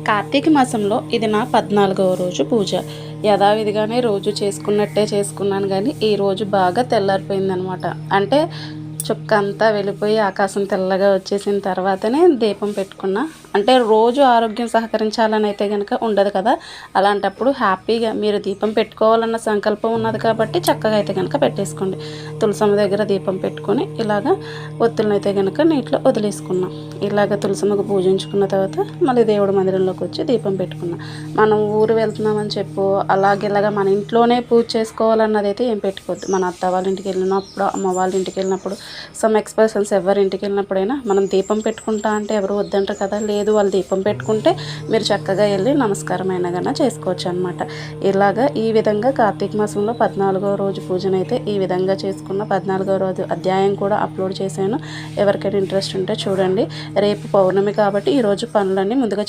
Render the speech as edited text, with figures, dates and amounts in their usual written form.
కార్తీక మాసంలో ఇది నా 14వ రోజు పూజ. యథావిధిగానే రోజు చేసుకున్నట్టే చేసుకున్నాను గానీ, ఈరోజు బాగా తెల్లారిపోయిందనమాట. అంటే చుక్క అంతా వెళ్ళిపోయి ఆకాశం తెల్లగా వచ్చేసిన తర్వాతనే దీపం పెట్టుకున్నా. అంటే రోజు ఆరోగ్యం సహకరించాలని అయితే కనుక ఉండదు కదా. అలాంటప్పుడు హ్యాపీగా మీరు దీపం పెట్టుకోవాలన్న సంకల్పం ఉన్నది కాబట్టి చక్కగా అయితే కనుక పెట్టేసుకోండి. తులసమ్మ దగ్గర దీపం పెట్టుకొని ఇలాగ ఒత్తులను అయితే కనుక నీటిలో వదిలేసుకున్నాం. ఇలాగ తులసమ్మకు పూజించుకున్న తర్వాత మళ్ళీ దేవుడి మందిరంలోకి వచ్చి దీపం పెట్టుకున్నాం. మనం ఊరు వెళ్తున్నామని చెప్పు అలాగేలాగా మన ఇంట్లోనే పూజ చేసుకోవాలన్నది అయితే ఏం పెట్టుకోవద్దు. మన అత్త వాళ్ళ ఇంటికి వెళ్ళినప్పుడు, అమ్మ వాళ్ళ ఇంటికి వెళ్ళినప్పుడు, సమ్ ఎక్స్ప్రెషన్స్ ఎవరి ఇంటికి వెళ్ళినప్పుడైనా మనం దీపం పెట్టుకుంటా అంటే ఎవరు వద్దంటారు కదా. లేదు, వాళ్ళు దీపం పెట్టుకుంటే మీరు చక్కగా వెళ్ళి నమస్కారం అయినా కన్నా చేసుకోవచ్చు అనమాట. ఇలాగా ఈ విధంగా కార్తీక మాసంలో 14వ రోజు పూజనైతే ఈ విధంగా చేసుకున్న. 14వ రోజు అధ్యాయం కూడా అప్లోడ్ చేశాను. ఎవరికైనా ఇంట్రెస్ట్ ఉంటే చూడండి. రేపు పౌర్ణమి కాబట్టి ఈరోజు పనులన్నీ ముందుగా